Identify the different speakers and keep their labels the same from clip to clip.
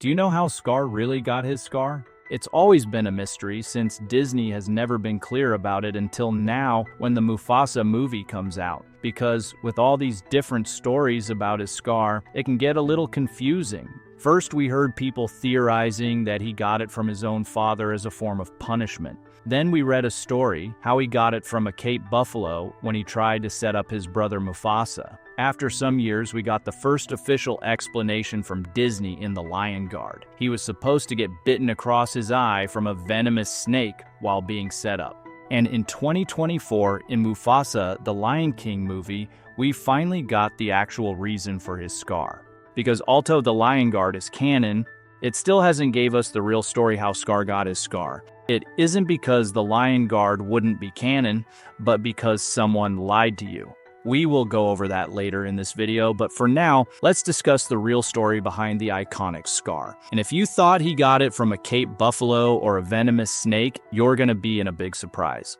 Speaker 1: Do you know how Scar really got his scar? It's always been a mystery since Disney has never been clear about it until now when the Mufasa movie comes out. Because with all these different stories about his scar, it can get a little confusing. First, we heard people theorizing that he got it from his own father as a form of punishment. Then we read a story how he got it from a Cape buffalo when he tried to set up his brother Mufasa. After some years, we got the first official explanation from Disney in The Lion Guard. He was supposed to get bitten across his eye from a venomous snake while being set up. And in 2024, in Mufasa, the Lion King movie, we finally got the actual reason for his scar. Because although The Lion Guard is canon, it still hasn't gave us the real story how Scar got his scar. It isn't because The Lion Guard wouldn't be canon, but because someone lied to you. We will go over that later in this video, but for now, let's discuss the real story behind the iconic scar. And if you thought he got it from a Cape buffalo or a venomous snake, you're gonna be in a big surprise.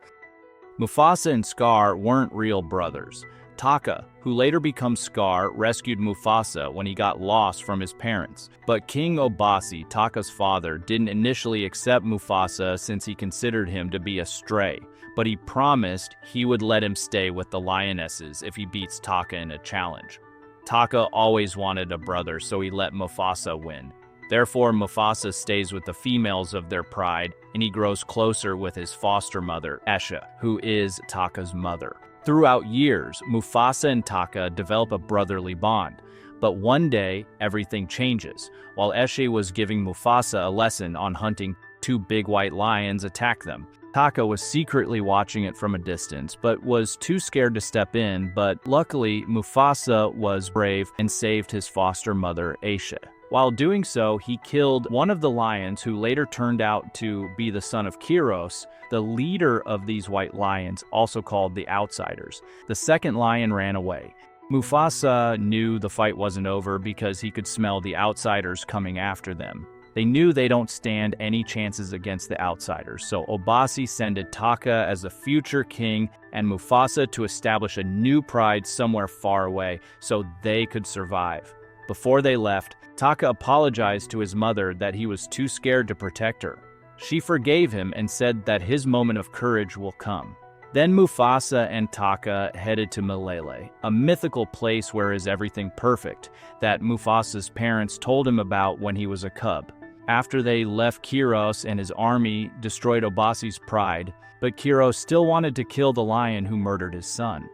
Speaker 1: Mufasa and Scar weren't real brothers. Taka, who later becomes Scar, rescued Mufasa when he got lost from his parents. But King Obasi, Taka's father, didn't initially accept Mufasa since he considered him to be a stray. But he promised he would let him stay with the lionesses if he beats Taka in a challenge. Taka always wanted a brother, so he let Mufasa win. Therefore, Mufasa stays with the females of their pride, and he grows closer with his foster mother, Esha, who is Taka's mother. Throughout years, Mufasa and Taka develop a brotherly bond. But one day, everything changes. While Eshe was giving Mufasa a lesson on hunting, two big white lions attack them. Taka was secretly watching it from a distance, but was too scared to step in, but luckily, Mufasa was brave and saved his foster mother, Aisha. While doing so, he killed one of the lions who later turned out to be the son of Kiros, the leader of these white lions, also called the Outsiders. The second lion ran away. Mufasa knew the fight wasn't over because he could smell the Outsiders coming after them. They knew they don't stand any chances against the Outsiders, so Obasi sent Taka as a future king and Mufasa to establish a new pride somewhere far away so they could survive. Before they left, Taka apologized to his mother that he was too scared to protect her. She forgave him and said that his moment of courage will come. Then Mufasa and Taka headed to Malele, a mythical place where is everything perfect that Mufasa's parents told him about when he was a cub. After they left, Kiros and his army destroyed Obasi's pride, but Kiros still wanted to kill the lion who murdered his son.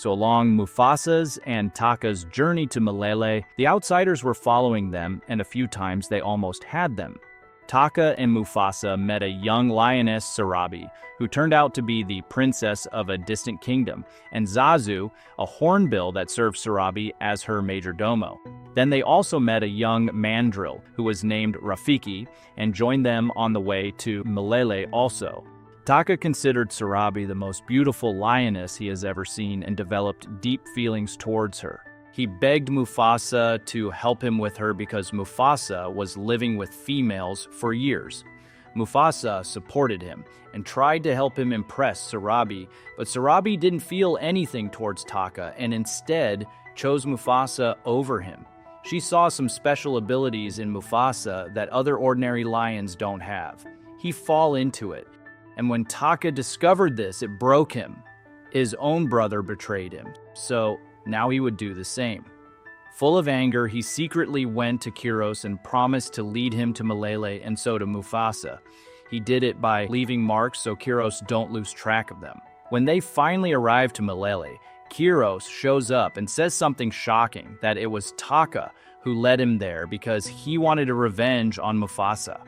Speaker 1: So along Mufasa's and Taka's journey to Malele, the Outsiders were following them, and a few times they almost had them. Taka and Mufasa met a young lioness, Sarabi, who turned out to be the princess of a distant kingdom, and Zazu, a hornbill that served Sarabi as her major domo. Then they also met a young mandrill, who was named Rafiki, and joined them on the way to Malele also. Taka considered Sarabi the most beautiful lioness he has ever seen and developed deep feelings towards her. He begged Mufasa to help him with her because Mufasa was living with females for years. Mufasa supported him and tried to help him impress Sarabi, but Sarabi didn't feel anything towards Taka and instead chose Mufasa over him. She saw some special abilities in Mufasa that other ordinary lions don't have. He fall into it, and when Taka discovered this, it broke him. His own brother betrayed him, so now he would do the same. Full of anger, he secretly went to Kiros and promised to lead him to Malele and so to Mufasa. He did it by leaving marks so Kiros don't lose track of them. When they finally arrive to Malele, Kiros shows up and says something shocking, that it was Taka who led him there because he wanted a revenge on Mufasa.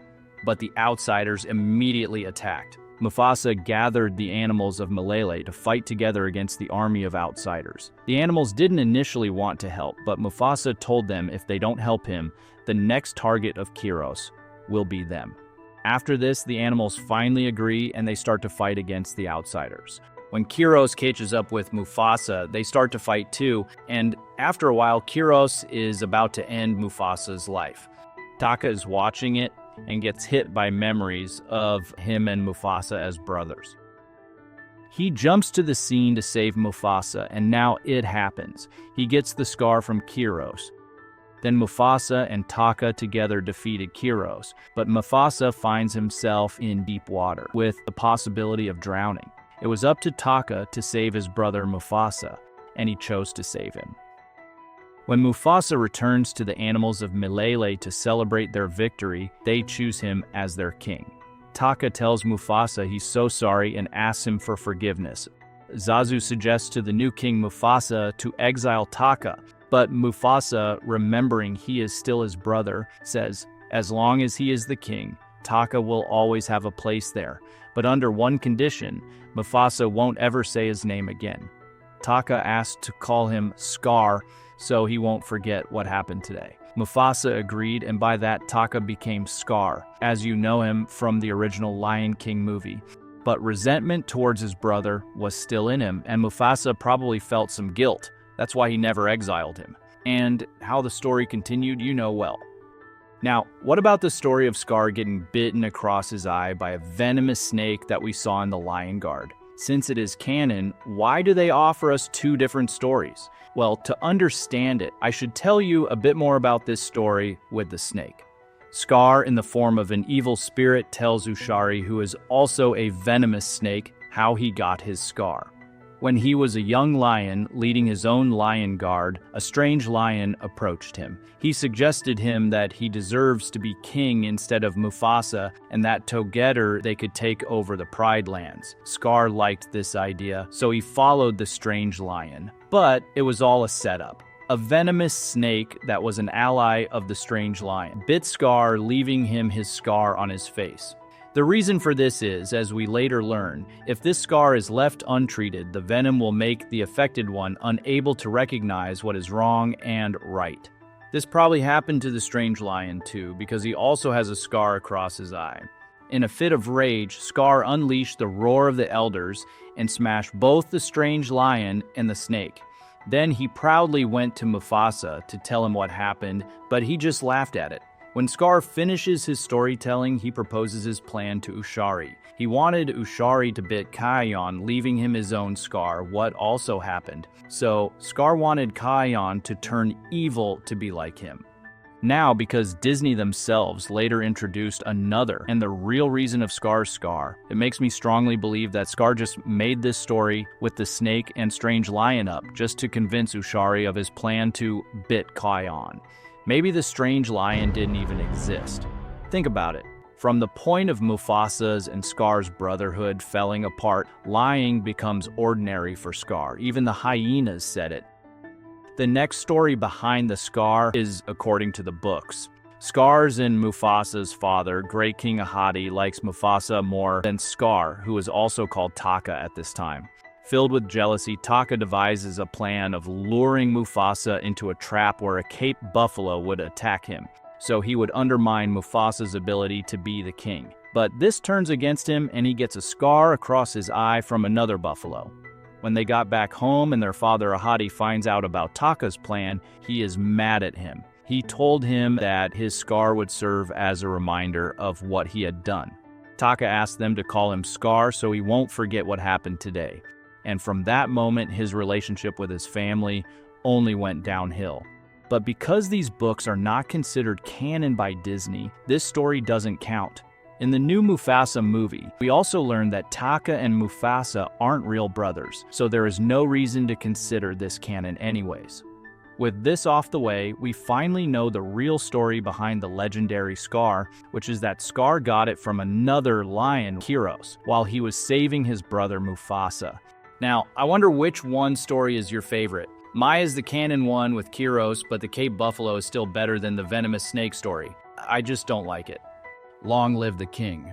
Speaker 1: But the Outsiders immediately attacked. Mufasa gathered the animals of Malele to fight together against the army of Outsiders. The animals didn't initially want to help, but Mufasa told them if they don't help him, the next target of Kiros will be them. After this, the animals finally agree and they start to fight against the Outsiders. When Kiros catches up with Mufasa, they start to fight too, and after a while, Kiros is about to end Mufasa's life. Taka is watching it and gets hit by memories of him and Mufasa as brothers. He jumps to the scene to save Mufasa, and now it happens. He gets the scar from Kiros. Then Mufasa and Taka together defeated Kiros, but Mufasa finds himself in deep water, with the possibility of drowning. It was up to Taka to save his brother Mufasa, and he chose to save him. When Mufasa returns to the animals of Milele to celebrate their victory, they choose him as their king. Taka tells Mufasa he's so sorry and asks him for forgiveness. Zazu suggests to the new king Mufasa to exile Taka, but Mufasa, remembering he is still his brother, says, as long as he is the king, Taka will always have a place there, but under one condition, Mufasa won't ever say his name again. Taka asked to call him Scar, so he won't forget what happened today. Mufasa agreed, and by that, Taka became Scar, as you know him from the original Lion King movie. But resentment towards his brother was still in him, and Mufasa probably felt some guilt. That's why he never exiled him. And how the story continued, you know well. Now, what about the story of Scar getting bitten across his eye by a venomous snake that we saw in the Lion Guard? Since it is canon, why do they offer us two different stories? Well, to understand it, I should tell you a bit more about this story with the snake. Scar, in the form of an evil spirit, tells Ushari, who is also a venomous snake, how he got his scar. When he was a young lion leading his own lion guard, a strange lion approached him. He suggested him that he deserves to be king instead of Mufasa, and that together they could take over the Pride Lands. Scar liked this idea, so he followed the strange lion. But it was all a setup. A venomous snake that was an ally of the strange lion bit Scar, leaving him his scar on his face. The reason for this is, as we later learn, if this scar is left untreated, the venom will make the affected one unable to recognize what is wrong and right. This probably happened to the strange lion too, because he also has a scar across his eye. In a fit of rage, Scar unleashed the roar of the elders and smashed both the strange lion and the snake. Then he proudly went to Mufasa to tell him what happened, but he just laughed at it. When Scar finishes his storytelling, he proposes his plan to Ushari. He wanted Ushari to bit Kion, leaving him his own scar, what also happened. So, Scar wanted Kion to turn evil to be like him. Now, because Disney themselves later introduced another and the real reason of Scar's scar, it makes me strongly believe that Scar just made this story with the snake and strange lion up just to convince Ushari of his plan to bit Kion. Maybe the strange lion didn't even exist. Think about it. From the point of Mufasa's and Scar's brotherhood falling apart, lying becomes ordinary for Scar. Even the hyenas said it. The next story behind the scar is according to the books. Scar's and Mufasa's father, Great King Ahadi, likes Mufasa more than Scar, who is also called Taka at this time. Filled with jealousy, Taka devises a plan of luring Mufasa into a trap where a Cape buffalo would attack him, so he would undermine Mufasa's ability to be the king. But this turns against him and he gets a scar across his eye from another buffalo. When they got back home and their father Ahadi finds out about Taka's plan, he is mad at him. He told him that his scar would serve as a reminder of what he had done. Taka asked them to call him Scar so he won't forget what happened today. And from that moment, his relationship with his family only went downhill. But because these books are not considered canon by Disney, this story doesn't count. In the new Mufasa movie, we also learn that Taka and Mufasa aren't real brothers, so there is no reason to consider this canon anyways. With this off the way, we finally know the real story behind the legendary scar, which is that Scar got it from another lion, Kiros, while he was saving his brother Mufasa. Now, I wonder which one story is your favorite. Mine is the canon one with Kiros, but the Cape Buffalo is still better than the venomous snake story. I just don't like it. Long live the king.